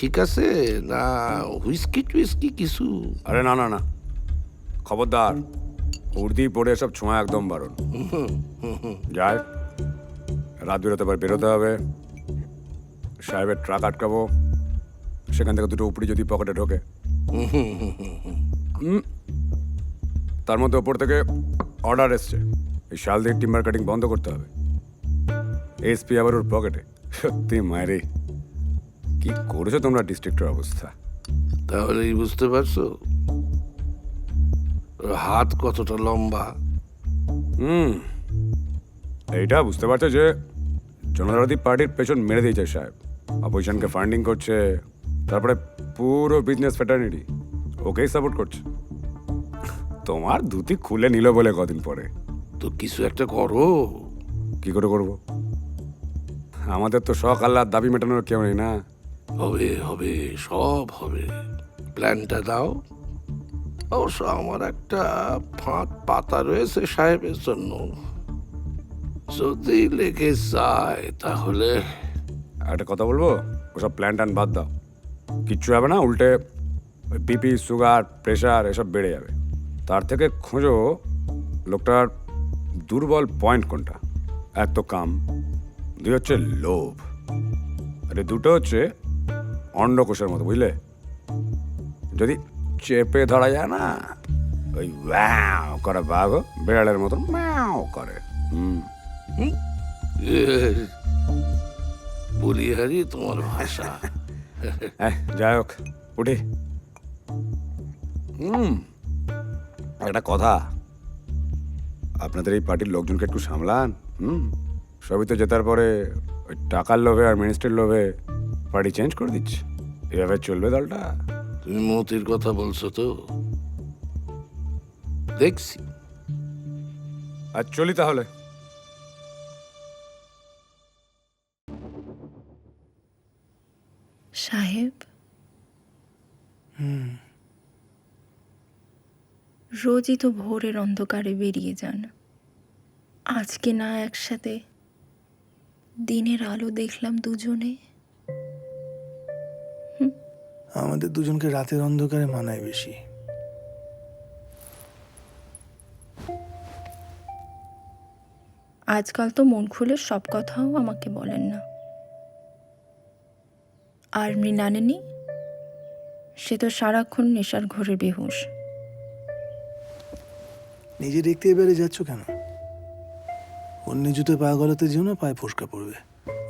ঠিক আছে না হুইস্কি টুইস্কি কিছু? আরে না না না, খবরদার, উর্দি পড়ে সব ছোঁয়া একদম বারণ। যায় রাত বেরোতে পারে, বেরোতে হবে। সাহেবের ট্রাক আটকাবো, সেখান থেকে দুটো উপরি যদি পকেটে ঢোকে, তার মধ্যে ওপর থেকে অর্ডার এসছে এই শালদির টিম্বার কাটিং বন্ধ করতে হবে। এসপি আবার ওর পকেটে। সত্যি মায়েরে, কি করেছো তোমরা ডিস্ট্রিক্টের অবস্থা। তাহলেই বুঝতে পারছো ওর হাত কতটা লম্বা। এইটা বুঝতে পারছো যে জনতাবাদী পার্টির পেছন মেরে দিয়েছে সাহেব, অপোজিশনকে ফান্ডিং করছে, তারপরে পুরো বিজনেস ফ্যাটার্নিটি ওকেই সাপোর্ট করছে। তোমার ধুতি খুলে নিল বলে কদিন পরে। তো কিছু একটা করো। কি করে করবো? আমাদের তো শখ আল্লাহর দাবি মেটানোর কেউ নেই না। হবে হবে, সব হবে। প্ল্যানটা দাও। অবশ্য আমার একটা ফাঁক পাতা রয়েছে সাহেবের জন্য, যদি লেগে যায় তাহলে। একটা কথা বলবো, ওসব প্ল্যান ট্যান বাদ দাও, কিচ্ছু হবে না। উল্টে ওই বিপি, সুগার, প্রেশার এসব বেড়ে যাবে। তার থেকে খোঁজো লোকটার দুর্বল পয়েন্ট কোনটা। এক তো কাম, দুই হচ্ছে লোভ, আর এই দুটো হচ্ছে অন্ডকোষের মতো, বুঝলে? যদি চেপে ধরা যায় না, ওই ওয়াও করে বাঘ বেড়ালের মতন ম্যাও করে। বলিহারি তোমার ভাষা। যাই হোক, উঠি। একটা কথা, আপনাদের এই পার্টির লোকজনকে একটু সামলান। সবই তো জেতার পরে ওই টাকার লোভে আর মিনিস্ট্রির লোভে পার্টি চেঞ্জ করে দিচ্ছে। এভাবে চলবে দলটা? তুমি মতির কথা বলছো তো? দেখছি। আর চলি তাহলে। সাহেব, রোজই তো ভোরের অন্ধকারে বেরিয়ে যান, আজকে না একসাথে দিনের আলো দেখলাম দুজনে। আমাদের দুজনকে রাতের অন্ধকারে মানায় বেশি। আজকাল তো মন খুলে সব কথাও আমাকে বলেন না। আর মৃণালিনী, সে তো সারাক্ষণ নেশার ঘোরে বেহুশ। নিজে দেখতে এবারে যাচ্ছ কেন? অন্য জুতো পা গলাতে যেও না, পায়ে ফসকা পড়বে।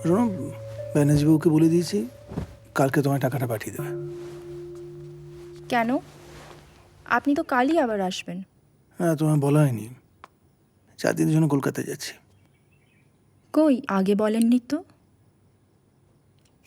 শোনো, ব্যানার্জিবাবুকে বলে দিয়েছি কালকে তোমায় টাকাটা পাঠিয়ে দেবে। কেন? আপনি তো কালই আবার আসবেন। হ্যাঁ, তোমায় বলা হয়নি, 4 দিনের জন্য কলকাতায় যাচ্ছি। কই আগে বলেননি তো?